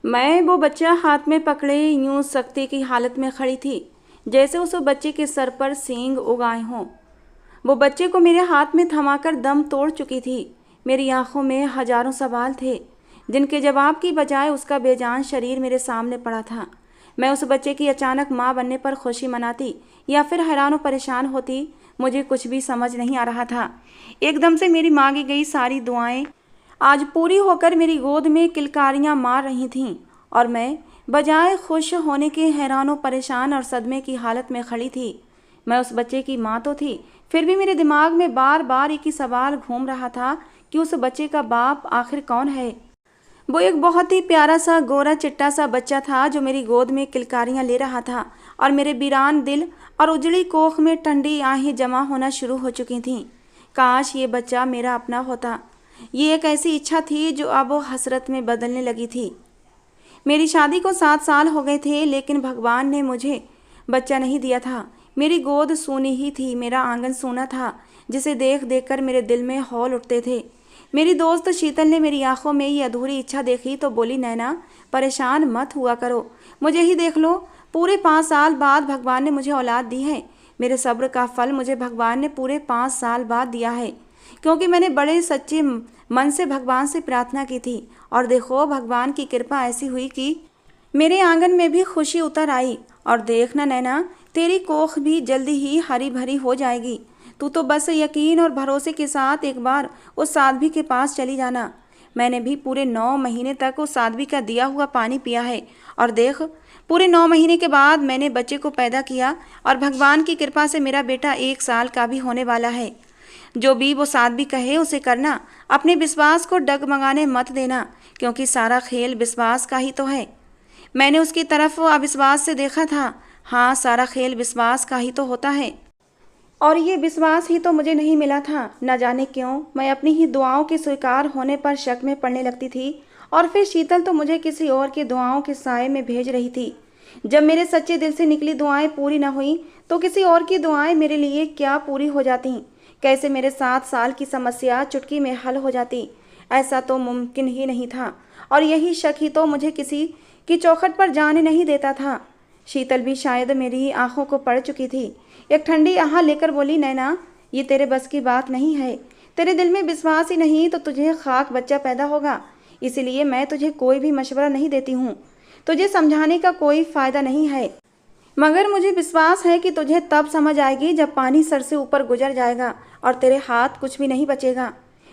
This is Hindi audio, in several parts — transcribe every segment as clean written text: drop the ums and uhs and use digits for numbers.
मैं वो बच्चा हाथ में पकड़े यूं सख्ती की हालत में खड़ी थी, जैसे उस बच्चे के सर पर सींग उगाए हों। वो बच्चे को मेरे हाथ में थमाकर दम तोड़ चुकी थी। मेरी आंखों में हजारों सवाल थे, जिनके जवाब की बजाय उसका बेजान शरीर मेरे सामने पड़ा था। मैं उस बच्चे की अचानक माँ बनने पर खुशी मनाती या फिर हैरान और परेशान होती, मुझे कुछ भी समझ नहीं आ रहा था। एकदम से मेरी मांगी गई सारी दुआएं आज पूरी होकर मेरी गोद में किलकारियां मार रही थीं, और मैं बजाय खुश होने के हैरान और परेशान और सदमे की हालत में खड़ी थी। मैं उस बच्चे की माँ तो थी, फिर भी मेरे दिमाग में बार बार एक ही सवाल घूम रहा था कि उस बच्चे का बाप आखिर कौन है। वो एक बहुत ही प्यारा सा गोरा चिट्टा सा बच्चा था जो मेरी गोद में किलकारियां ले रहा था, और मेरे वीरान दिल और उजड़ी कोख में ठंडी आहें जमा होना शुरू हो चुकी थीं। काश ये बच्चा मेरा अपना होता। ये एक ऐसी इच्छा थी जो अब हसरत में बदलने लगी थी। मेरी शादी को 7 साल हो गए थे, लेकिन भगवान ने मुझे बच्चा नहीं दिया था। मेरी गोद सूनी ही थी, मेरा आंगन सूना था, जिसे देख देख कर मेरे दिल में हौल उठते थे। मेरी दोस्त शीतल ने मेरी आंखों में ये अधूरी इच्छा देखी तो बोली, नैना परेशान मत हुआ करो, मुझे ही देख लो। पूरे 5 साल बाद भगवान ने मुझे औलाद दी है। मेरे सब्र का फल मुझे भगवान ने पूरे 5 साल बाद दिया है, क्योंकि मैंने बड़े सच्चे मन से भगवान से प्रार्थना की थी। और देखो, भगवान की कृपा ऐसी हुई कि मेरे आंगन में भी खुशी उतर आई। और देखना नैना, तेरी कोख भी जल्दी ही हरी भरी हो जाएगी। तू तो बस यकीन और भरोसे के साथ एक बार उस साध्वी के पास चली जाना। मैंने भी पूरे 9 महीने तक उस साध्वी का दिया हुआ पानी पिया है, और देख, पूरे 9 महीने के बाद मैंने बच्चे को पैदा किया, और भगवान की कृपा से मेरा बेटा 1 साल का भी होने वाला है। जो भी वो साध्वी कहे उसे करना। अपने विश्वास को डगमगाने मत देना, क्योंकि सारा खेल विश्वास का ही तो है। मैंने उसकी तरफ अविश्वास से देखा था। हाँ, सारा खेल विश्वास का ही तो होता है, और ये विश्वास ही तो मुझे नहीं मिला था। न जाने क्यों मैं अपनी ही दुआओं के स्वीकार होने पर शक में पड़ने लगती थी, और फिर शीतल तो मुझे किसी और की दुआओं के साए में भेज रही थी। जब मेरे सच्चे दिल से निकली दुआएं पूरी न हुई, तो किसी और की दुआएं मेरे लिए क्या पूरी हो जाती। कैसे मेरे 7 साल की समस्या चुटकी में हल हो जाती। ऐसा तो मुमकिन ही नहीं था, और यही शक ही तो मुझे किसी की चौखट पर जाने नहीं देता था। शीतल भी शायद मेरी आंखों को पड़ चुकी थी। एक ठंडी आह लेकर बोली, नैना ये तेरे बस की बात नहीं है। तेरे दिल में विश्वास ही नहीं तो तुझे खाक बच्चा पैदा होगा। इसीलिए मैं तुझे कोई भी मशवरा नहीं देती हूँ। तुझे समझाने का कोई फायदा नहीं है, मगर मुझे विश्वास है कि तुझे तब समझ आएगी जब पानी सर से ऊपर गुजर जाएगा और तेरे हाथ कुछ भी नहीं बचेगा।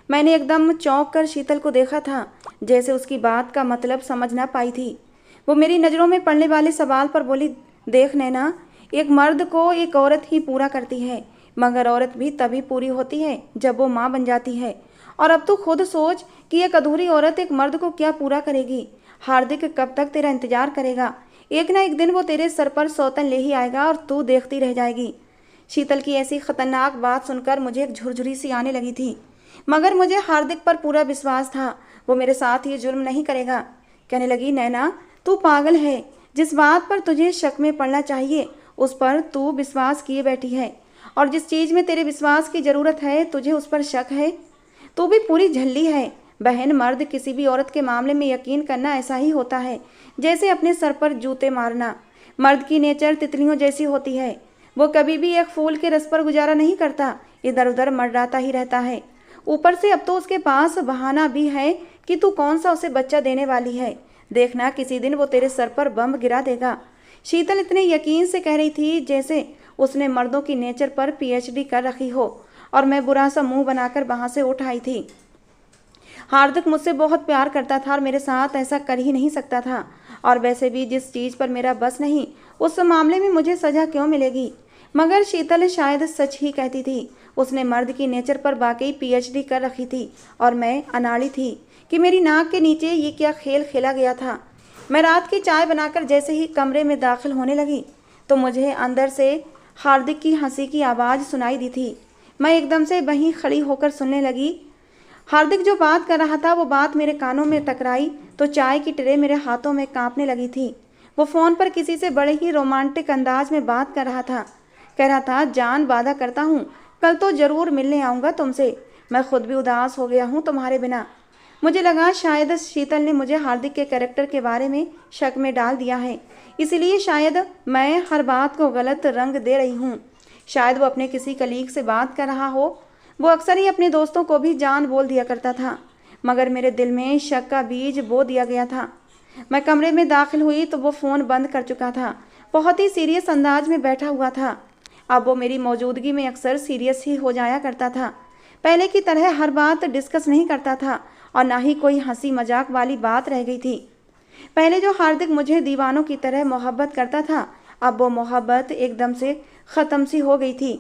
मैंने एकदम चौंक कर शीतल को देखा था, जैसे उसकी बात का मतलब समझ ना पाई थी। वो मेरी नज़रों में पड़ने वाले सवाल पर बोली, देख नैना, एक मर्द को एक औरत ही पूरा करती है, मगर औरत भी तभी पूरी होती है जब वो माँ बन जाती है। और अब तू खुद सोच कि एक अधूरी औरत एक मर्द को क्या पूरा करेगी। हार्दिक कब तक तेरा इंतजार करेगा। एक ना एक दिन वो तेरे सर पर सौतन ले ही आएगा और तू देखती रह जाएगी। शीतल की ऐसी खतरनाक बात सुनकर मुझे एक झुरझुरी सी आने लगी थी, मगर मुझे हार्दिक पर पूरा विश्वास था, वो मेरे साथ ये जुल्म नहीं करेगा। कहने लगी, नैना तू पागल है। जिस बात पर तुझे शक में पड़ना चाहिए उस पर तू विश्वास किए बैठी है, और जिस चीज़ में तेरे विश्वास की ज़रूरत है तुझे उस पर शक है। तू भी पूरी झल्ली है बहन। मर्द किसी भी औरत के मामले में यकीन करना ऐसा ही होता है जैसे अपने सर पर जूते मारना। मर्द की नेचर तितलियों जैसी होती है। वो कभी भी एक फूल के रस पर गुजारा नहीं करता, इधर उधर मंडराता ही रहता है। ऊपर से अब तो उसके पास बहाना भी है कि तू कौन सा उसे बच्चा देने वाली है। देखना, किसी दिन वो तेरे सर पर बम गिरा देगा। शीतल इतने यकीन से कह रही थी जैसे उसने मर्दों की नेचर पर पीएचडी कर रखी हो, और मैं बुरा सा मुंह बनाकर वहां से उठ आई थी। हार्दिक मुझसे बहुत प्यार करता था और मेरे साथ ऐसा कर ही नहीं सकता था, और वैसे भी जिस चीज़ पर मेरा बस नहीं उस मामले में मुझे सजा क्यों मिलेगी। मगर शीतल शायद सच ही कहती थी। उसने मर्द की नेचर पर वाकई पीएचडी कर रखी थी, और मैं अनाड़ी थी कि मेरी नाक के नीचे ये क्या खेल खेला गया था। मैं रात की चाय बनाकर जैसे ही कमरे में दाखिल होने लगी तो मुझे अंदर से हार्दिक की हंसी की आवाज़ सुनाई दी थी। मैं एकदम से वहीं खड़ी होकर सुनने लगी। हार्दिक जो बात कर रहा था वो बात मेरे कानों में टकराई तो चाय की ट्रे मेरे हाथों में कांपने लगी थी। वो फ़ोन पर किसी से बड़े ही रोमांटिक अंदाज में बात कर रहा था। कह रहा था, जान वादा करता हूँ कल तो ज़रूर मिलने आऊँगा तुमसे। मैं खुद भी उदास हो गया हूँ तुम्हारे बिना। मुझे लगा शायद शीतल ने मुझे हार्दिक के कैरेक्टर के बारे में शक में डाल दिया है, इसलिए शायद मैं हर बात को गलत रंग दे रही हूँ। शायद वो अपने किसी कलीग से बात कर रहा हो। वो अक्सर ही अपने दोस्तों को भी जान बोल दिया करता था, मगर मेरे दिल में शक का बीज बो दिया गया था। मैं कमरे में दाखिल हुई तो वो फ़ोन बंद कर चुका था, बहुत ही सीरियस अंदाज में बैठा हुआ था। अब वो मेरी मौजूदगी में अक्सर सीरियस ही हो जाया करता था। पहले की तरह हर बात डिस्कस नहीं करता था और ना ही कोई हंसी मजाक वाली बात रह गई थी। पहले जो हार्दिक मुझे दीवानों की तरह मोहब्बत करता था, अब वो मोहब्बत एकदम से ख़त्म सी हो गई थी।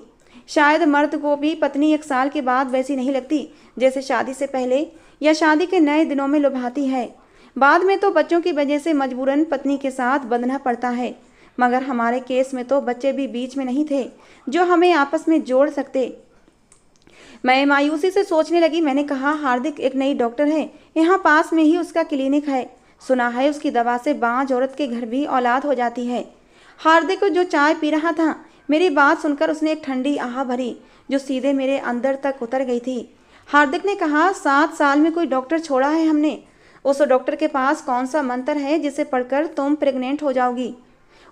शायद मर्द को भी पत्नी 1 साल के बाद वैसी नहीं लगती जैसे शादी से पहले या शादी के नए दिनों में लुभाती है। बाद में तो बच्चों की वजह से मजबूरन पत्नी के साथ बंधना पड़ता है, मगर हमारे केस में तो बच्चे भी बीच में नहीं थे जो हमें आपस में जोड़ सकते। मैं मायूसी से सोचने लगी। मैंने कहा, हार्दिक एक नई डॉक्टर है, यहाँ पास में ही उसका क्लिनिक है। सुना है उसकी दवा से बांझ औरत के घर भी औलाद हो जाती है। हार्दिक जो चाय पी रहा था, मेरी बात सुनकर उसने एक ठंडी आह भरी जो सीधे मेरे अंदर तक उतर गई थी। हार्दिक ने कहा, 7 साल में कोई डॉक्टर छोड़ा है हमने। उस डॉक्टर के पास कौन सा मंत्र है जिसे पढ़कर तुम प्रेग्नेंट हो जाओगी।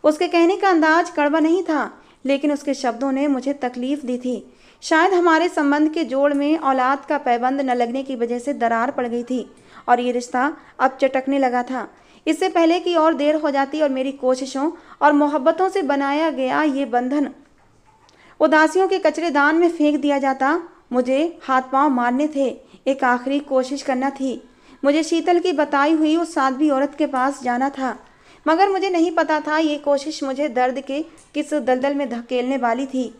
उसके कहने का अंदाज कड़वा नहीं था, लेकिन उसके शब्दों ने मुझे तकलीफ दी थी। शायद हमारे संबंध के जोड़ में औलाद का पैबंद न लगने की वजह से दरार पड़ गई थी और ये रिश्ता अब चटकने लगा था। इससे पहले कि और देर हो जाती और मेरी कोशिशों और मोहब्बतों से बनाया गया ये बंधन उदासियों के कचरेदान में फेंक दिया जाता। मुझे हाथ पांव मारने थे, एक आखिरी कोशिश करना थी। मुझे शीतल की बताई हुई उस साध्वी औरत के पास जाना था, मगर मुझे नहीं पता था ये कोशिश मुझे दर्द के किस दलदल में धकेलने वाली थी।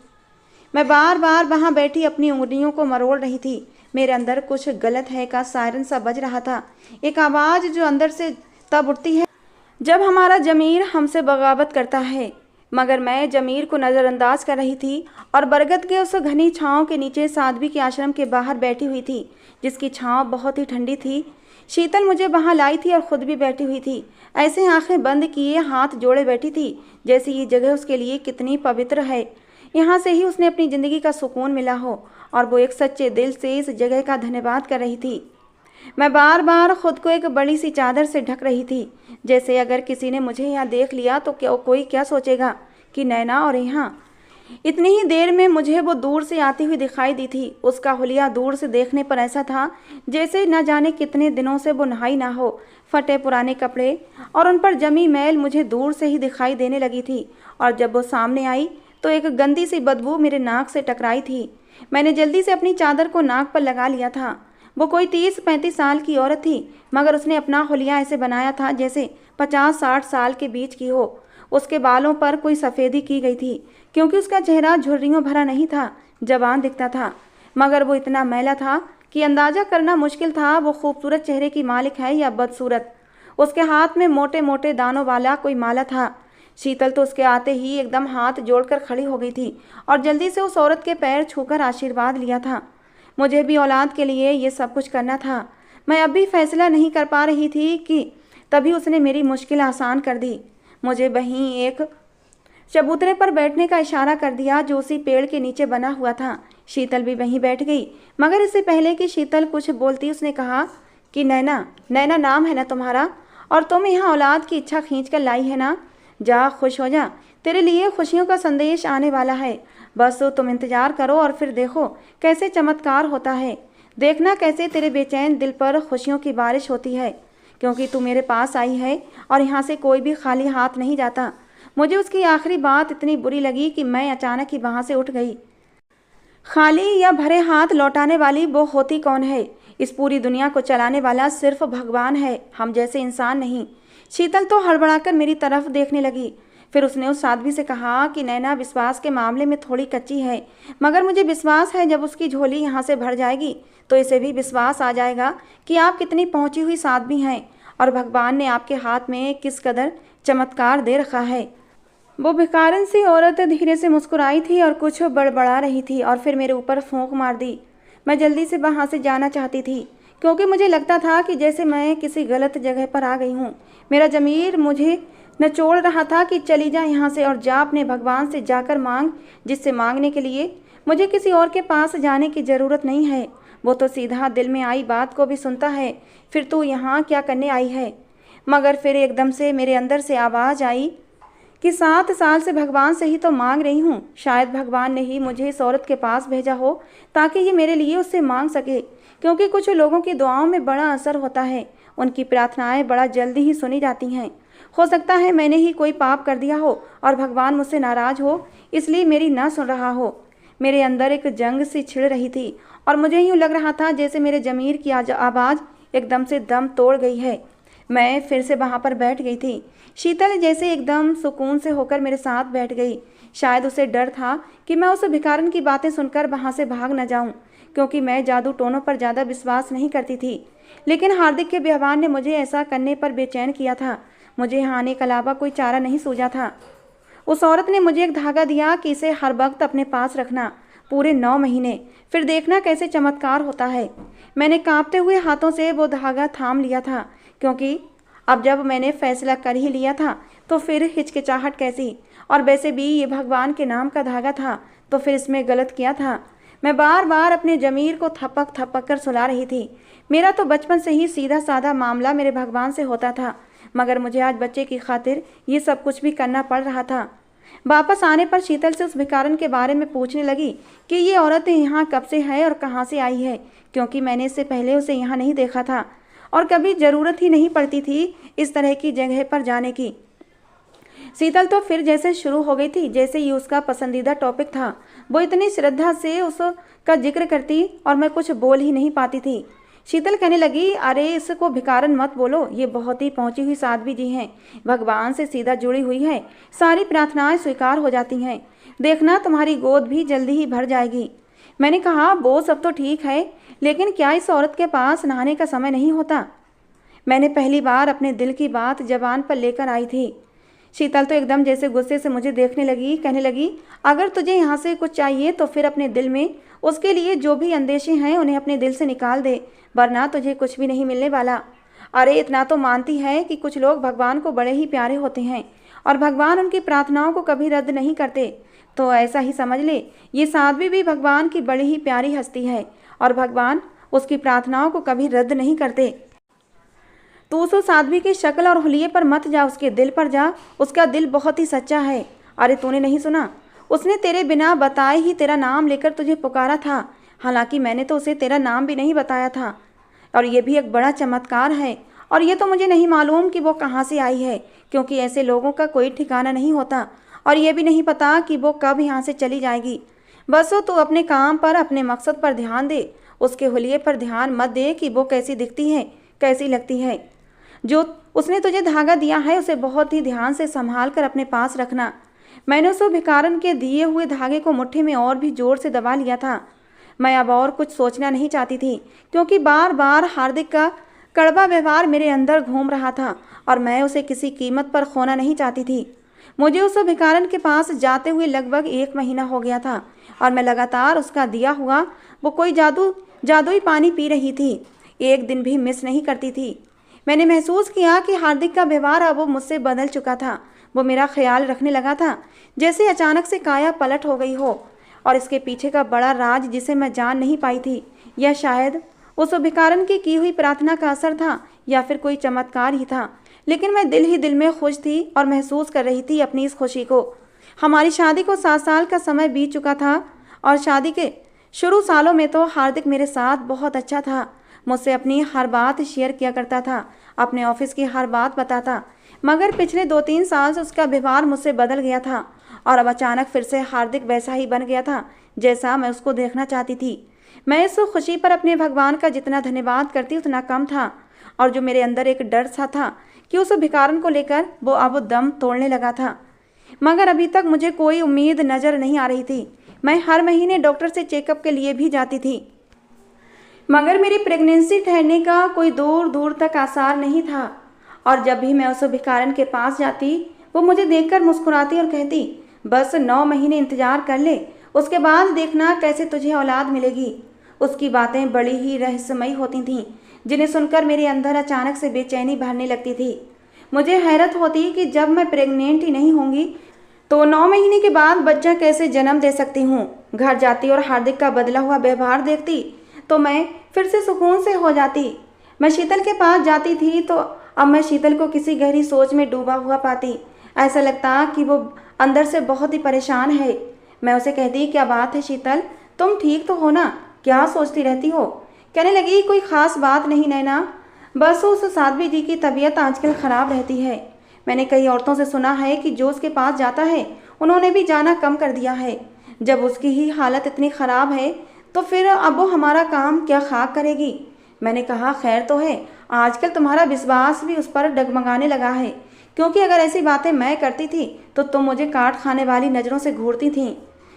मैं बार बार वहाँ बैठी अपनी उंगलियों को मरोड़ रही थी। मेरे अंदर कुछ गलत है का सायरन सा बज रहा था, एक आवाज़ जो अंदर से तब उठती है जब हमारा ज़मीर हमसे बगावत करता है। मगर मैं ज़मीर को नज़रअंदाज कर रही थी और बरगद के उस घनी छाँव के नीचे साध्वी के आश्रम के बाहर बैठी हुई थी, जिसकी छाँव बहुत ही ठंडी थी। शीतल मुझे वहाँ लाई थी और ख़ुद भी बैठी हुई थी, ऐसे आंखें बंद किए हाथ जोड़े बैठी थी जैसे ये जगह उसके लिए कितनी पवित्र है, यहाँ से ही उसने अपनी ज़िंदगी का सुकून मिला हो, और वो एक सच्चे दिल से इस जगह का धन्यवाद कर रही थी। मैं बार बार खुद को एक बड़ी सी चादर से ढक रही थी, जैसे अगर किसी ने मुझे यहाँ देख लिया तो कोई क्या सोचेगा कि नैना और यहाँ। इतनी ही देर में मुझे वो दूर से आती हुई दिखाई दी थी। उसका हुलिया दूर से देखने पर ऐसा था जैसे न जाने कितने दिनों से वो नहाई ना हो। फटे पुराने कपड़े और उन पर जमी मैल मुझे दूर से ही दिखाई देने लगी थी, और जब वो सामने आई तो एक गंदी सी बदबू मेरे नाक से टकराई थी। मैंने जल्दी से अपनी चादर को नाक पर लगा लिया था। वो कोई 30-35 साल की औरत थी, मगर उसने अपना हुलिया ऐसे बनाया था जैसे 50-60 साल के बीच की हो। उसके बालों पर कोई सफ़ेदी की गई थी, क्योंकि उसका चेहरा झुर्रियों भरा नहीं था, जवान दिखता था, मगर वो इतना मैला था कि अंदाज़ा करना मुश्किल था वो खूबसूरत चेहरे की मालिक है या बदसूरत। उसके हाथ में मोटे मोटे दानों वाला कोई माला था। शीतल तो उसके आते ही एकदम हाथ जोड़कर खड़ी हो गई थी और जल्दी से उस औरत के पैर छूकर आशीर्वाद लिया था। मुझे भी औलाद के लिए ये सब कुछ करना था। मैं अब भी फैसला नहीं कर पा रही थी कि तभी उसने मेरी मुश्किल आसान कर दी। मुझे वहीं एक चबूतरे पर बैठने का इशारा कर दिया जो उसी पेड़ के नीचे बना हुआ था। शीतल भी वहीं बैठ गई, मगर इससे पहले कि शीतल कुछ बोलती उसने कहा कि नैना, नैना नाम है ना तुम्हारा, और तुम यहाँ औलाद की इच्छा खींच कर लाई है ना। जा, खुश हो जा, तेरे लिए खुशियों का संदेश आने वाला है। बस तुम इंतजार करो और फिर देखो कैसे चमत्कार होता है। देखना कैसे तेरे बेचैन दिल पर खुशियों की बारिश होती है, क्योंकि तू मेरे पास आई है और यहाँ से कोई भी खाली हाथ नहीं जाता। मुझे उसकी आखिरी बात इतनी बुरी लगी कि मैं अचानक ही वहाँ से उठ गई। खाली या भरे हाथ लौटाने वाली वो होती कौन है? इस पूरी दुनिया को चलाने वाला सिर्फ भगवान है, हम जैसे इंसान नहीं। शीतल तो हड़बड़ाकर मेरी तरफ देखने लगी। फिर उसने उस साध्वी से कहा कि नैना विश्वास के मामले में थोड़ी कच्ची है, मगर मुझे विश्वास है जब उसकी झोली यहाँ से भर जाएगी तो इसे भी विश्वास आ जाएगा कि आप कितनी पहुँची हुई साध्वी हैं और भगवान ने आपके हाथ में किस कदर चमत्कार दे रखा है। वो भिखारन सी औरत धीरे से मुस्कुराई थी और कुछ बड़बड़ा रही थी और फिर मेरे ऊपर फूंक मार दी। मैं जल्दी से वहाँ से जाना चाहती थी, क्योंकि मुझे लगता था कि जैसे मैं किसी गलत जगह पर आ गई हूँ। मेरा ज़मीर मुझे नचोड़ रहा था कि चली जा यहाँ से और जा अपने भगवान से जाकर मांग, जिससे मांगने के लिए मुझे किसी और के पास जाने की ज़रूरत नहीं है। वो तो सीधा दिल में आई बात को भी सुनता है। फिर तू यहाँ क्या करने आई है? मगर फिर एकदम से मेरे अंदर से आवाज़ आई कि 7 साल से भगवान से ही तो मांग रही हूँ। शायद भगवान ने ही मुझे इस औरत के पास भेजा हो ताकि ये मेरे लिए उससे मांग सके, क्योंकि कुछ लोगों की दुआओं में बड़ा असर होता है। उनकी प्रार्थनाएं बड़ा जल्दी ही सुनी जाती हैं। हो सकता है मैंने ही कोई पाप कर दिया हो और भगवान मुझसे नाराज़ हो, इसलिए मेरी ना सुन रहा हो। मेरे अंदर एक जंग सी छिड़ रही थी और मुझे यूँ लग रहा था जैसे मेरे ज़मीर की आवाज़ एकदम से दम तोड़ गई है। मैं फिर से वहाँ पर बैठ गई थी। शीतल जैसे एकदम सुकून से होकर मेरे साथ बैठ गई। शायद उसे डर था कि मैं उस भिखारन की बातें सुनकर वहाँ से भाग न जाऊँ, क्योंकि मैं जादू टोनों पर ज़्यादा विश्वास नहीं करती थी। लेकिन हार्दिक के व्यवहार ने मुझे ऐसा करने पर बेचैन किया था। मुझे यहाँ आने के अलावा कोई चारा नहीं सूझा था। उस औरत ने मुझे एक धागा दिया कि इसे हर वक्त अपने पास रखना, पूरे 9 महीने, फिर देखना कैसे चमत्कार होता है। मैंने कांपते हुए हाथों से वो धागा थाम लिया था, क्योंकि अब जब मैंने फैसला कर ही लिया था तो फिर हिचकिचाहट कैसी। और वैसे भी ये भगवान के नाम का धागा था, तो फिर इसमें गलत किया था। मैं बार बार अपने ज़मीर को थपक थपक कर सुला रही थी। मेरा तो बचपन से ही सीधा साधा मामला मेरे भगवान से होता था, मगर मुझे आज बच्चे की खातिर ये सब कुछ भी करना पड़ रहा था। वापस आने पर शीतल से उस भिखारन के बारे में पूछने लगी कि ये औरत यहाँ कब से है और कहाँ से आई है, क्योंकि मैंने इससे पहले उसे यहाँ नहीं देखा था और कभी ज़रूरत ही नहीं पड़ती थी इस तरह की जगह पर जाने की। शीतल तो फिर जैसे शुरू हो गई थी जैसे ये उसका पसंदीदा टॉपिक था। वो इतनी श्रद्धा से उसका जिक्र करती और मैं कुछ बोल ही नहीं पाती थी। शीतल कहने लगी, अरे इसको भिखारन मत बोलो, ये बहुत ही पहुंची हुई साध्वी जी हैं, भगवान से सीधा जुड़ी हुई है, सारी प्रार्थनाएं स्वीकार हो जाती हैं, देखना तुम्हारी गोद भी जल्दी ही भर जाएगी। मैंने कहा, वो सब तो ठीक है, लेकिन क्या इस औरत के पास नहाने का समय नहीं होता? मैंने पहली बार अपने दिल की बात जबान पर लेकर आई थी। शीतल तो एकदम जैसे गुस्से से मुझे देखने लगी, कहने लगी, अगर तुझे यहाँ से कुछ चाहिए तो फिर अपने दिल में उसके लिए जो भी अंदेशे हैं उन्हें अपने दिल से निकाल दे, वरना तुझे कुछ भी नहीं मिलने वाला। अरे इतना तो मानती है कि कुछ लोग भगवान को बड़े ही प्यारे होते हैं और भगवान उनकी प्रार्थनाओं को कभी रद्द नहीं करते, तो ऐसा ही समझ ले, ये साध्वी भी भगवान की बड़ी ही प्यारी हस्ती है और भगवान उसकी प्रार्थनाओं को कभी रद्द नहीं करते। तो उस साध्वी की शक्ल और हुलिये पर मत जा, उसके दिल पर जा, उसका दिल बहुत ही सच्चा है। अरे तूने नहीं सुना, उसने तेरे बिना बताए ही तेरा नाम लेकर तुझे पुकारा था, हालांकि मैंने तो उसे तेरा नाम भी नहीं बताया था। और ये भी एक बड़ा चमत्कार है, और ये तो मुझे नहीं मालूम कि वो कहाँ से आई है, क्योंकि ऐसे लोगों का कोई ठिकाना नहीं होता, और ये भी नहीं पता कि वो कब यहाँ से चली जाएगी। बस वो तू अपने काम पर, अपने मकसद पर ध्यान दे, उसके हुलिये पर ध्यान मत दे कि वो कैसी दिखती है, कैसी लगती है। जो उसने तुझे धागा दिया है उसे बहुत ही ध्यान से संभाल कर अपने पास रखना। मैंने उस भिखारन के दिए हुए धागे को मुट्ठी में और भी जोर से दबा लिया था। मैं अब और कुछ सोचना नहीं चाहती थी, क्योंकि बार बार हार्दिक का कड़वा व्यवहार मेरे अंदर घूम रहा था और मैं उसे किसी कीमत पर खोना नहीं चाहती थी। मुझे उस भिखारन के पास जाते हुए लगभग 1 महीना हो गया था और मैं लगातार उसका दिया हुआ वो कोई जादुई पानी पी रही थी, एक दिन भी मिस नहीं करती थी। मैंने महसूस किया कि हार्दिक का व्यवहार अब मुझसे बदल चुका था। वो मेरा ख्याल रखने लगा था, जैसे अचानक से काया पलट हो गई हो, और इसके पीछे का बड़ा राज जिसे मैं जान नहीं पाई थी, यह शायद उस भिखारन की हुई प्रार्थना का असर था या फिर कोई चमत्कार ही था। लेकिन मैं दिल ही दिल में खुश थी और महसूस कर रही थी अपनी इस खुशी को। हमारी शादी को 7 साल का समय बीत चुका था और शादी के शुरू सालों में तो हार्दिक मेरे साथ बहुत अच्छा था। मुझसे अपनी हर बात शेयर किया करता था, अपने ऑफिस की हर बात बताता, मगर पिछले 2-3 साल से उसका व्यवहार मुझसे बदल गया था और अब अचानक फिर से हार्दिक वैसा ही बन गया था जैसा मैं उसको देखना चाहती थी। मैं इस खुशी पर अपने भगवान का जितना धन्यवाद करती उतना कम था, और जो मेरे अंदर एक डर सा था कि उस भिखारन को लेकर वो अब दम तोड़ने लगा था, मगर अभी तक मुझे कोई उम्मीद नज़र नहीं आ रही थी। मैं हर महीने डॉक्टर से चेकअप के लिए भी जाती थी, मगर मेरी प्रेगनेंसी ठहरने का कोई दूर दूर तक आसार नहीं था। और जब भी मैं उस भिखारन के पास जाती वो मुझे देखकर मुस्कुराती और कहती, बस 9 महीने इंतजार कर ले, उसके बाद देखना कैसे तुझे औलाद मिलेगी। उसकी बातें बड़ी ही रहस्यमयी होती थीं, जिन्हें सुनकर मेरे अंदर अचानक से बेचैनी भरने लगती थी। मुझे हैरत होती कि जब मैं प्रेग्नेंट ही नहीं होंगी तो 9 महीने के बाद बच्चा कैसे जन्म दे सकती हूँ। घर जाती और हार्दिक का बदला हुआ व्यवहार देखती तो मैं फिर से सुकून से हो जाती। मैं शीतल के पास जाती थी तो अब मैं शीतल को किसी गहरी सोच में डूबा हुआ पाती। ऐसा लगता कि वो अंदर से बहुत ही परेशान है। मैं उसे कहती, क्या बात है शीतल, तुम ठीक तो हो ना, क्या सोचती रहती हो? कहने लगी, कोई ख़ास बात नहीं नैना, बस उस साध्वी जी की तबीयत आजकल ख़राब रहती है। मैंने कई औरतों से सुना है कि जो उसके पास जाता है उन्होंने भी जाना कम कर दिया है। जब उसकी ही हालत इतनी ख़राब है तो फिर अब वो हमारा काम क्या खाक करेगी। मैंने कहा, खैर तो है, आजकल तुम्हारा विश्वास भी उस पर डगमगाने लगा है, क्योंकि अगर ऐसी बातें मैं करती थी तो तुम मुझे काट खाने वाली नज़रों से घूरती थीं।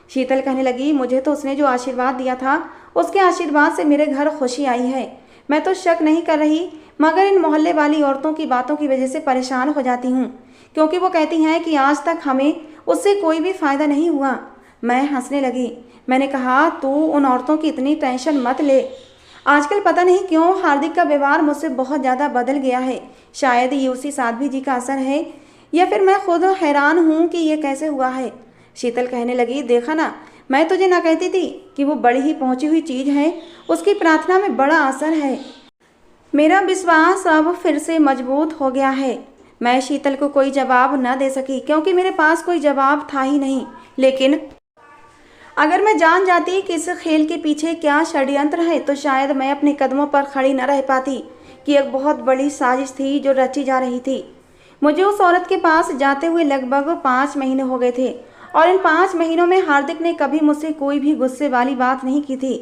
शीतल कहने लगी, मुझे तो उसने जो आशीर्वाद दिया था उसके आशीर्वाद से मेरे घर खुशी आई है। मैं तो शक नहीं कर रही, मगर इन मोहल्ले वाली औरतों की बातों की वजह से परेशान हो जाती हूँ, क्योंकि वो कहती हैं कि आज तक हमें उससे कोई भी फ़ायदा नहीं हुआ। मैं हंसने लगी। मैंने कहा, तू उन औरतों की इतनी टेंशन मत ले। आजकल पता नहीं क्यों हार्दिक का व्यवहार मुझसे बहुत ज़्यादा बदल गया है। शायद ये उसी साध्वी जी का असर है, या फिर मैं खुद हैरान हूँ कि ये कैसे हुआ है। शीतल कहने लगी, देखा ना, मैं तुझे ना कहती थी कि वो बड़ी ही पहुँची हुई चीज़ है, उसकी प्रार्थना में बड़ा असर है। मेरा विश्वास अब फिर से मजबूत हो गया है। मैं शीतल को कोई जवाब न दे सकी, क्योंकि मेरे पास कोई जवाब था ही नहीं। लेकिन अगर मैं जान जाती कि इस खेल के पीछे क्या षड्यंत्र है तो शायद मैं अपने कदमों पर खड़ी न रह पाती कि एक बहुत बड़ी साजिश थी जो रची जा रही थी। मुझे उस औरत के पास जाते हुए लगभग 5 महीने हो गए थे, और इन 5 महीनों में हार्दिक ने कभी मुझसे कोई भी गुस्से वाली बात नहीं की थी।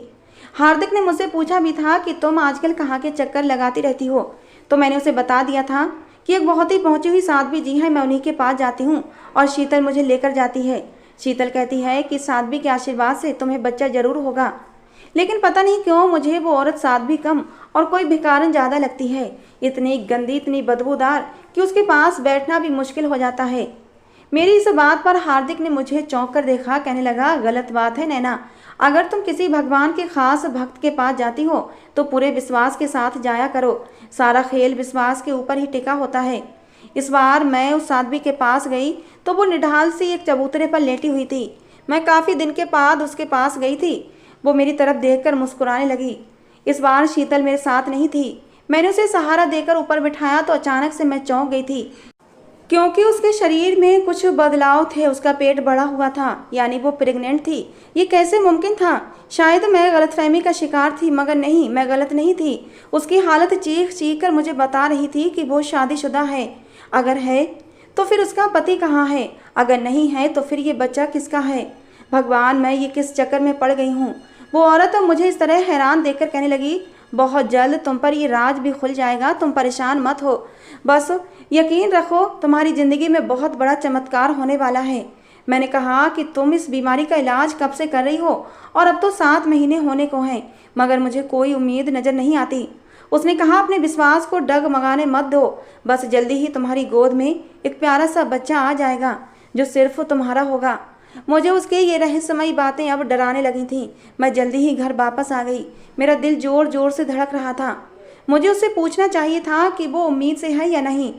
हार्दिक ने मुझसे पूछा भी था कि तुम आजकल कहाँ के चक्कर लगाती रहती हो, तो मैंने उसे बता दिया था कि एक बहुत ही पहुंची हुई साध्वी जी है, मैं उन्हीं के पास जाती हूँ और शीतल मुझे लेकर जाती है। शीतल कहती है कि साध्वी के आशीर्वाद से तुम्हें बच्चा जरूर होगा। लेकिन पता नहीं क्यों मुझे वो औरत साध्वी कम और कोई भिखारन ज़्यादा लगती है, इतनी गंदी, इतनी बदबूदार कि उसके पास बैठना भी मुश्किल हो जाता है। मेरी इस बात पर हार्दिक ने मुझे चौंक कर देखा। कहने लगा, गलत बात है नैना, अगर तुम किसी भगवान के खास भक्त के पास जाती हो तो पूरे विश्वास के साथ जाया करो। सारा खेल विश्वास के ऊपर ही टिका होता है। इस बार मैं उस साध्वी के पास गई तो वो निढाल सी एक चबूतरे पर लेटी हुई थी। मैं काफ़ी दिन के बाद उसके पास गई थी। वो मेरी तरफ देखकर मुस्कुराने लगी। इस बार शीतल मेरे साथ नहीं थी। मैंने उसे सहारा देकर ऊपर बिठाया तो अचानक से मैं चौंक गई थी, क्योंकि उसके शरीर में कुछ बदलाव थे। उसका पेट बढ़ा हुआ था, यानी वो प्रेग्नेंट थी। ये कैसे मुमकिन था? शायद मैं गलतफहमी का शिकार थी, मगर नहीं, मैं गलत नहीं थी। उसकी हालत चीख चीख कर मुझे बता रही थी कि वो शादीशुदा है। अगर है तो फिर उसका पति कहाँ है? अगर नहीं है तो फिर ये बच्चा किसका है? भगवान, मैं ये किस चक्कर में पड़ गई हूँ? वो औरत मुझे इस तरह हैरान देखकर कहने लगी, बहुत जल्द तुम पर ये राज भी खुल जाएगा, तुम परेशान मत हो। बस यकीन रखो, तुम्हारी ज़िंदगी में बहुत बड़ा चमत्कार होने वाला है। मैंने कहा कि तुम इस बीमारी का इलाज कब से कर रही हो? और अब तो 7 महीने होने को हैं, मगर मुझे कोई उम्मीद नज़र नहीं आती। उसने कहा, अपने विश्वास को डगमगाने मत दो, बस जल्दी ही तुम्हारी गोद में एक प्यारा सा बच्चा आ जाएगा जो सिर्फ तुम्हारा होगा। मुझे उसके ये रहस्यमयी बातें अब डराने लगी थीं। मैं जल्दी ही घर वापस आ गई। मेरा दिल जोर जोर से धड़क रहा था। मुझे उससे पूछना चाहिए था कि वो उम्मीद से है या नहीं,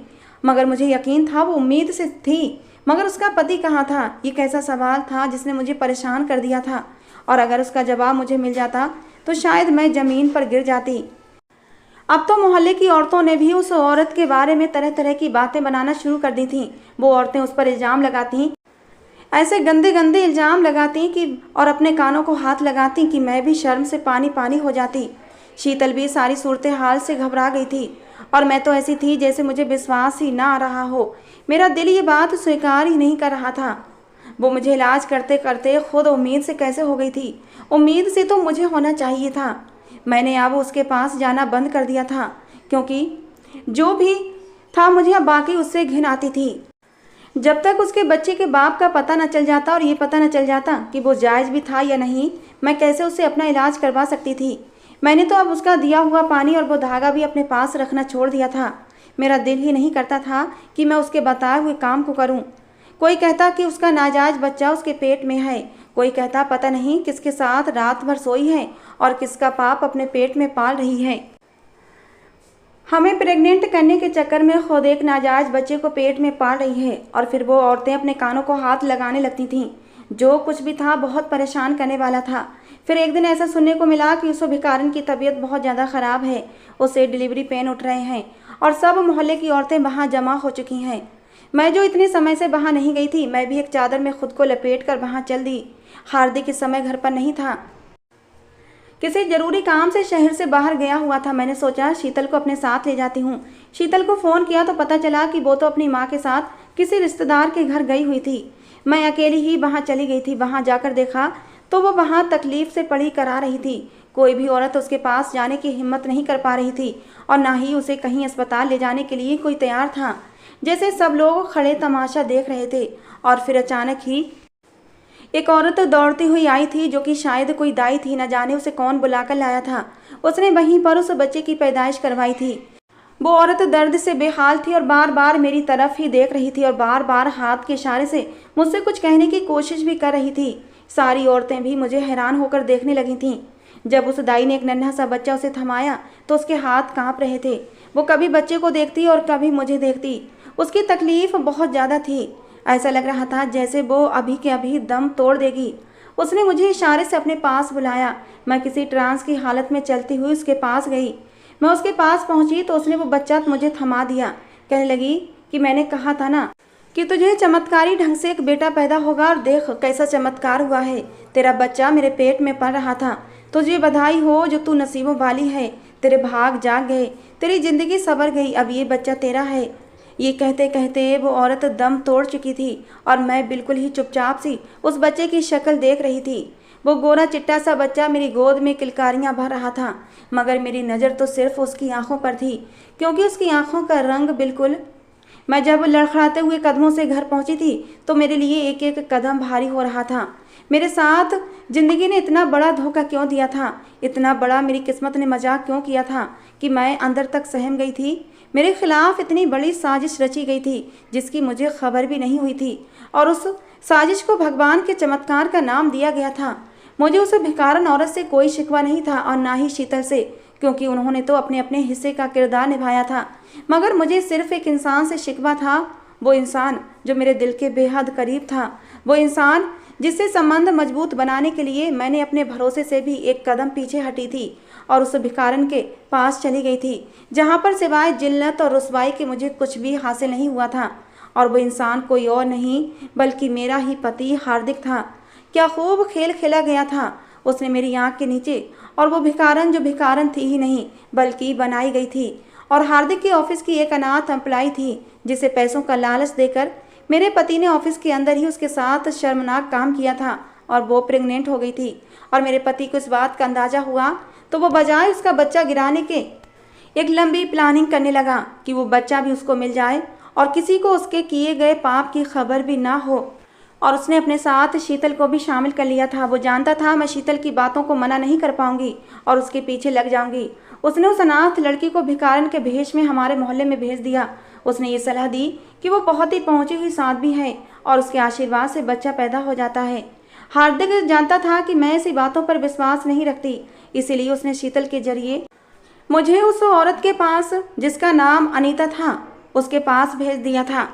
मगर मुझे यकीन था वो उम्मीद से थी। मगर उसका पति कहाँ था? ये कैसा सवाल था जिसने मुझे परेशान कर दिया था, और अगर उसका जवाब मुझे मिल जाता तो शायद मैं ज़मीन पर गिर जाती। अब तो मोहल्ले की औरतों ने भी उस औरत के बारे में तरह तरह की बातें बनाना शुरू कर दी थीं। वो औरतें उस पर इल्ज़ाम लगाती, ऐसे गंदे गंदे इल्ज़ाम लगाती कि और अपने कानों को हाथ लगाती कि मैं भी शर्म से पानी पानी हो जाती। शीतल भी सारी सूरत हाल से घबरा गई थी, और मैं तो ऐसी थी जैसे मुझे विश्वास ही ना आ रहा हो। मेरा दिल ये बात स्वीकार ही नहीं कर रहा था। वो मुझे इलाज करते करते खुद उम्मीद से कैसे हो गई थी? उम्मीद से तो मुझे होना चाहिए था। मैंने अब उसके पास जाना बंद कर दिया था, क्योंकि जो भी था मुझे अब बाकी उससे घिन आती थी। जब तक उसके बच्चे के बाप का पता न चल जाता और ये पता न चल जाता कि वो जायज़ भी था या नहीं, मैं कैसे उससे अपना इलाज करवा सकती थी। मैंने तो अब उसका दिया हुआ पानी और वो धागा भी अपने पास रखना छोड़ दिया था। मेरा दिल ही नहीं करता था कि मैं उसके बताए हुए काम को करूं। कोई कहता कि उसका नाजायज़ बच्चा उसके पेट में है, कोई कहता पता नहीं किसके साथ रात भर सोई है और किसका पाप अपने पेट में पाल रही है। हमें प्रेग्नेंट करने के चक्कर में खुद एक नाजायज़ बच्चे को पेट में पाल रही है, और फिर वो औरतें अपने कानों को हाथ लगाने लगती थीं। जो कुछ भी था बहुत परेशान करने वाला था। फिर एक दिन ऐसा सुनने को मिला कि उस भिखारन की तबीयत बहुत ज़्यादा ख़राब है, उसे डिलीवरी पेन उठ रहे हैं और सब मोहल्ले की औरतें वहाँ जमा हो चुकी हैं। मैं जो इतने समय से वहाँ नहीं गई थी, मैं भी एक चादर में खुद को लपेट कर वहाँ चल दी। हार्दिक इस समय घर पर नहीं था, किसी जरूरी काम से शहर से बाहर गया हुआ था। मैंने सोचा शीतल को अपने साथ ले जाती हूँ। शीतल को फ़ोन किया तो पता चला कि वो तो अपनी माँ के साथ किसी रिश्तेदार के घर गई हुई थी। मैं अकेली ही वहाँ चली गई थी। वहाँ जाकर देखा तो वो वहाँ तकलीफ से पड़ी करा रही थी। कोई भी औरत उसके पास जाने की हिम्मत नहीं कर पा रही थी और ना ही उसे कहीं अस्पताल ले जाने के लिए कोई तैयार था। जैसे सब लोग खड़े तमाशा देख रहे थे और फिर अचानक ही एक औरत दौड़ती हुई आई थी, जो कि शायद कोई दाई थी। न जाने उसे कौन बुलाकर लाया था। उसने वहीं पर उस बच्चे की पैदाइश करवाई थी। वो औरत दर्द से बेहाल थी और बार बार मेरी तरफ ही देख रही थी और बार बार हाथ के इशारे से मुझसे कुछ कहने की कोशिश भी कर रही थी। सारी औरतें भी मुझे हैरान होकर देखने लगी थीं। जब उस दाई ने एक नन्हा सा बच्चा उसे थमाया तो उसके हाथ कांप रहे थे। वो कभी बच्चे को देखती और कभी मुझे देखती। उसकी तकलीफ बहुत ज़्यादा थी। ऐसा लग रहा था जैसे वो अभी के अभी दम तोड़ देगी। उसने मुझे इशारे से अपने पास बुलाया। मैं किसी ट्रांस की हालत में चलती हुई उसके पास गई। मैं उसके पास पहुंची तो उसने वो बच्चा मुझे थमा दिया। कहने लगी कि मैंने कहा था ना कि तुझे चमत्कारी ढंग से एक बेटा पैदा होगा, और देख कैसा चमत्कार हुआ है। तेरा बच्चा मेरे पेट में पल रहा था। तुझे बधाई हो जो तू नसीबों वाली है। तेरे भाग जाग गए, तेरी जिंदगी संवर गई। अब ये बच्चा तेरा है। ये कहते कहते वो औरत दम तोड़ चुकी थी और मैं बिल्कुल ही चुपचाप सी उस बच्चे की शक्ल देख रही थी। वो गोरा चिट्टा सा बच्चा मेरी गोद में किलकारियां भर रहा था, मगर मेरी नज़र तो सिर्फ उसकी आंखों पर थी, क्योंकि उसकी आंखों का रंग बिल्कुल। मैं जब लड़खड़ाते हुए कदमों से घर पहुंची थी तो मेरे लिए एक एक कदम भारी हो रहा था। मेरे साथ जिंदगी ने इतना बड़ा धोखा क्यों दिया था? इतना बड़ा मेरी किस्मत ने मजाक क्यों किया था कि मैं अंदर तक सहम गई थी? मेरे खिलाफ इतनी बड़ी साजिश रची गई थी जिसकी मुझे खबर भी नहीं हुई थी, और उस साजिश को भगवान के चमत्कार का नाम दिया गया था। मुझे उस भिखारन औरत से कोई शिकवा नहीं था और ना ही शीतल से, क्योंकि उन्होंने तो अपने अपने हिस्से का किरदार निभाया था। मगर मुझे सिर्फ एक इंसान से शिकवा था, वो इंसान जो मेरे दिल के बेहद करीब था, वो इंसान जिससे संबंध मजबूत बनाने के लिए मैंने अपने भरोसे से भी एक कदम पीछे हटी थी और उस भिखारन के पास चली गई थी, जहाँ पर सिवाय जिल्लत और रुसवाई के मुझे कुछ भी हासिल नहीं हुआ था। और वो इंसान कोई और नहीं बल्कि मेरा ही पति हार्दिक था। क्या खूब खेल खेला गया था। उसने मेरी आँख के नीचे, और वो भिखारन जो भिखारन थी ही नहीं बल्कि बनाई गई थी, और हार्दिक के ऑफिस की एक अनाथ एम्प्लॉय थी, जिसे पैसों का लालच देकर मेरे पति ने ऑफिस के अंदर ही उसके साथ शर्मनाक काम किया था और वो प्रेग्नेंट हो गई थी। और मेरे पति को इस बात का अंदाज़ा हुआ तो वो बजाय उसका बच्चा गिराने के एक लंबी प्लानिंग करने लगा कि वो बच्चा भी उसको मिल जाए और किसी को उसके किए गए पाप की खबर भी ना हो। और उसने अपने साथ शीतल को भी शामिल कर लिया था। वो जानता था मैं शीतल की बातों को मना नहीं कर पाऊंगी और उसके पीछे लग जाऊंगी। उसने उस अनाथ लड़की को भिखारन के भेष में हमारे मोहल्ले में भेज दिया। उसने ये सलाह दी कि वो बहुत ही पहुंची हुई साध्वी है और उसके आशीर्वाद से बच्चा पैदा हो जाता है। हार्दिक जानता था कि मैं ऐसी बातों पर विश्वास नहीं रखती, इसीलिए उसने शीतल के जरिए मुझे उस औरत के पास, जिसका नाम अनीता था, उसके पास भेज दिया था,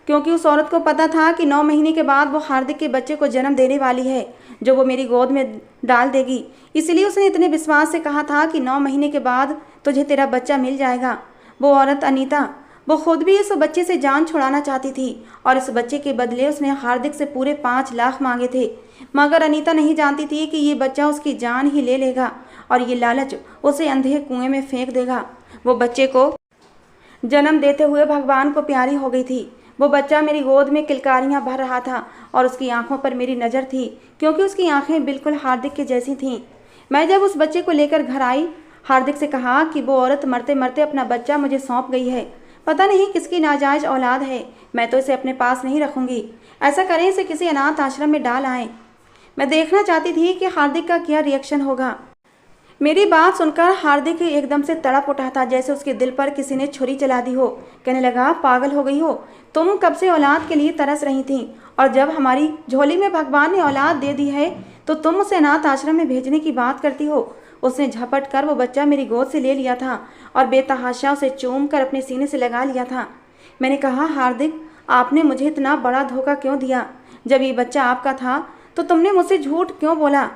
क्योंकि उस औरत को पता था कि 9 महीने के बाद वो हार्दिक के बच्चे को जन्म देने वाली है, जो वो मेरी गोद में डाल देगी। इसलिए उसने इतने विश्वास से कहा था कि 9 महीने के बाद तुझे तेरा बच्चा मिल जाएगा। वो औरत अनीता, वो खुद भी इस बच्चे से जान छुड़ाना चाहती थी और इस बच्चे के बदले उसने हार्दिक से पूरे 5 लाख मांगे थे। मगर अनीता नहीं जानती थी कि ये बच्चा उसकी जान ही ले लेगा और ये लालच उसे अंधे कुएं में फेंक देगा। वो बच्चे को जन्म देते हुए भगवान को प्यारी हो गई थी। वो बच्चा मेरी गोद में किलकारियां भर रहा था और उसकी आंखों पर मेरी नज़र थी, क्योंकि उसकी आंखें बिल्कुल हार्दिक के जैसी थीं। मैं जब उस बच्चे को लेकर घर आई, हार्दिक से कहा कि वो औरत मरते मरते अपना बच्चा मुझे सौंप गई है। पता नहीं किसकी नाजायज औलाद है, मैं तो इसे अपने पास नहीं रखूंगी। ऐसा करें इसे किसी अनाथ आश्रम में डाल आएं। मैं देखना चाहती थी कि हार्दिक का क्या रिएक्शन होगा। मेरी बात सुनकर हार्दिक एकदम से तड़प उठा था, जैसे उसके दिल पर किसी ने छुरी चला दी हो। कहने लगा, पागल हो गई हो, तुम कब से औलाद के लिए तरस रही थी, और जब हमारी झोली में भगवान ने औलाद दे दी है तो तुम उसे अनाथ आश्रम में भेजने की बात करती हो। उसने झपट कर वो बच्चा मेरी गोद से ले लिया था और बेतहाशा उसे चूम कर अपने सीने से लगा लिया था। मैंने कहा, हार्दिक, आपने मुझे इतना बड़ा धोखा क्यों दिया? जब ये बच्चा आपका था तो तुमने मुझसे झूठ क्यों बोला?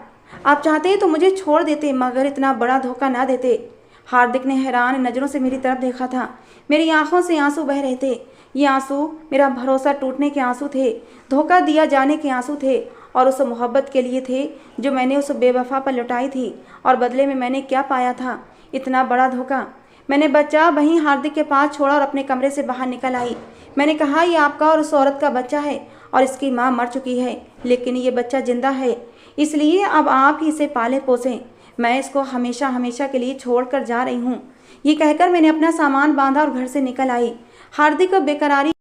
आप चाहते तो मुझे छोड़ देते, मगर इतना बड़ा धोखा ना देते। हार्दिक ने हैरान नज़रों से मेरी तरफ देखा था। मेरी आंखों से आंसू बह रहे थे। ये आंसू मेरा भरोसा टूटने के आंसू थे, धोखा दिया जाने के आंसू थे, और उस मोहब्बत के लिए थे जो मैंने उस बेवफा पर लुटाई थी। और बदले में मैंने क्या पाया था? इतना बड़ा धोखा। मैंने बच्चा वहीं हार्दिक के पास छोड़ा और अपने कमरे से बाहर निकल आई। मैंने कहा, ये आपका और उस औरत का बच्चा है और इसकी माँ मर चुकी है, लेकिन ये बच्चा जिंदा है, इसलिए अब आप ही इसे पाले पोसें। मैं इसको हमेशा हमेशा के लिए छोड़ कर जा रही हूँ। ये कहकर मैंने अपना सामान बांधा और घर से निकल आई। हार्दिक बेकरारी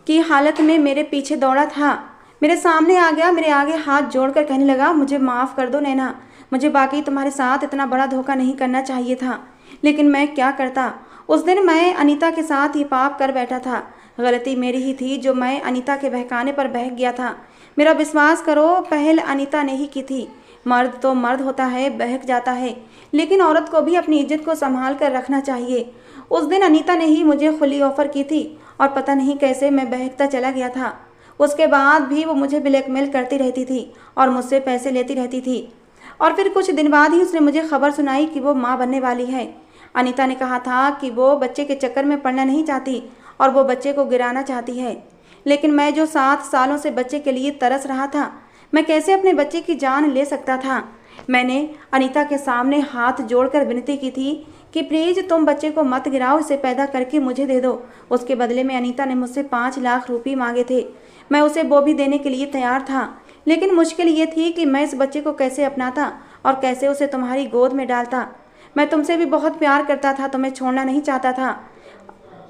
की हालत में मेरे पीछे दौड़ा था। मेरे सामने आ गया, मेरे आगे हाथ जोड़कर कहने लगा, मुझे माफ़ कर दो नैना, मुझे बाकी तुम्हारे साथ इतना बड़ा धोखा नहीं करना चाहिए था, लेकिन मैं क्या करता। उस दिन मैं अनीता के साथ ये पाप कर बैठा था। गलती मेरी ही थी जो मैं अनीता के बहकाने पर बहक गया था। मेरा विश्वास करो, पहल अनीता ने ही की थी। मर्द तो मर्द होता है, बहक जाता है, लेकिन औरत को भी अपनी इज्जत को संभाल कर रखना चाहिए। उस दिन अनीता ने ही मुझे खुली ऑफर की थी और पता नहीं कैसे मैं बहकता चला गया था। उसके बाद भी वो मुझे ब्लैकमेल करती रहती थी और मुझसे पैसे लेती रहती थी। और फिर कुछ दिन बाद ही उसने मुझे खबर सुनाई कि वो माँ बनने वाली है। अनीता ने कहा था कि वो बच्चे के चक्कर में पड़ना नहीं चाहती और वो बच्चे को गिराना चाहती है, लेकिन मैं जो 7 सालों से बच्चे के लिए तरस रहा था, मैं कैसे अपने बच्चे की जान ले सकता था। मैंने अनीता के सामने हाथ जोड़कर विनती की थी कि प्लीज़ तुम बच्चे को मत गिराओ, इसे पैदा करके मुझे दे दो। उसके बदले में अनीता ने मुझसे 5 लाख रुपये मांगे थे। मैं उसे वो भी देने के लिए तैयार था, लेकिन मुश्किल ये थी कि मैं इस बच्चे को कैसे अपनाता और कैसे उसे तुम्हारी गोद में डालता। मैं तुमसे भी बहुत प्यार करता था, तुम्हें छोड़ना नहीं चाहता था।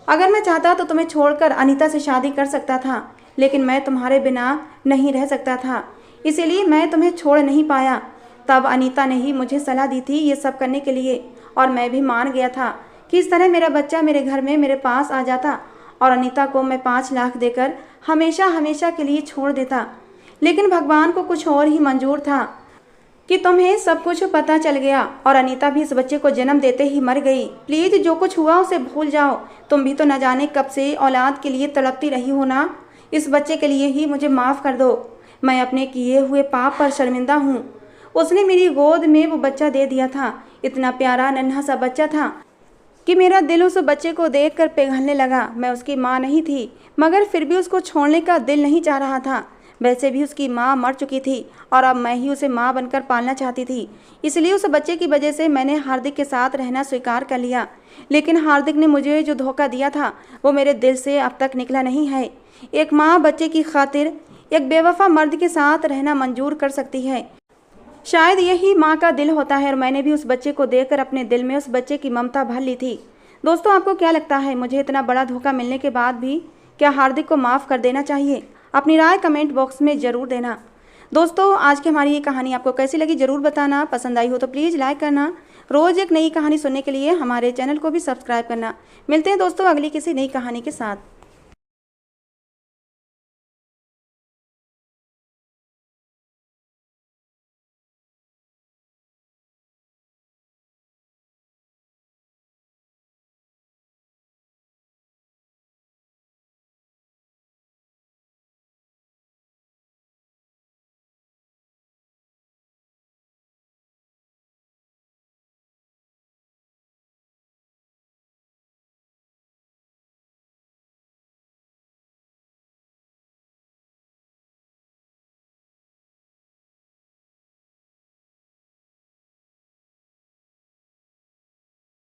अगर मैं चाहता तो तुम्हें छोड़कर अनीता से शादी कर सकता था, लेकिन मैं तुम्हारे बिना नहीं रह सकता था, इसीलिए मैं तुम्हें छोड़ नहीं पाया। तब अनीता ने ही मुझे सलाह दी थी ये सब करने के लिए, और मैं भी मान गया था कि इस तरह मेरा बच्चा मेरे घर में मेरे पास आ जाता और अनीता को मैं 5 लाख देकर हमेशा हमेशा के लिए छोड़ देता। लेकिन भगवान को कुछ और ही मंजूर था कि तुम्हें सब कुछ पता चल गया और अनीता भी इस बच्चे को जन्म देते ही मर गई। प्लीज़ जो कुछ हुआ उसे भूल जाओ। तुम भी तो न जाने कब से औलाद के लिए तड़पती रही हो ना। इस बच्चे के लिए ही मुझे माफ़ कर दो। मैं अपने किए हुए पाप पर शर्मिंदा हूँ। उसने मेरी गोद में वो बच्चा दे दिया था। इतना प्यारा नन्हा सा बच्चा था कि मेरा दिल उस बच्चे को देखकर पिघलने लगा। मैं उसकी माँ नहीं थी, मगर फिर भी उसको छोड़ने का दिल नहीं चाह रहा था। वैसे भी उसकी माँ मर चुकी थी और अब मैं ही उसे माँ बनकर पालना चाहती थी। इसलिए उस बच्चे की वजह से मैंने हार्दिक के साथ रहना स्वीकार कर लिया। लेकिन हार्दिक ने मुझे जो धोखा दिया था वो मेरे दिल से अब तक निकला नहीं है। एक माँ बच्चे की खातिर एक बेवफा मर्द के साथ रहना मंजूर कर सकती है। शायद यही माँ का दिल होता है, और मैंने भी उस बच्चे को देखकर अपने दिल में उस बच्चे की ममता भर ली थी। दोस्तों, आपको क्या लगता है, मुझे इतना बड़ा धोखा मिलने के बाद भी क्या हार्दिक को माफ़ कर देना चाहिए? अपनी राय कमेंट बॉक्स में ज़रूर देना। दोस्तों, आज की हमारी ये कहानी आपको कैसी लगी ज़रूर बताना। पसंद आई हो तो प्लीज़ लाइक करना। रोज़ एक नई कहानी सुनने के लिए हमारे चैनल को भी सब्सक्राइब करना। मिलते हैं दोस्तों अगली किसी नई कहानी के साथ।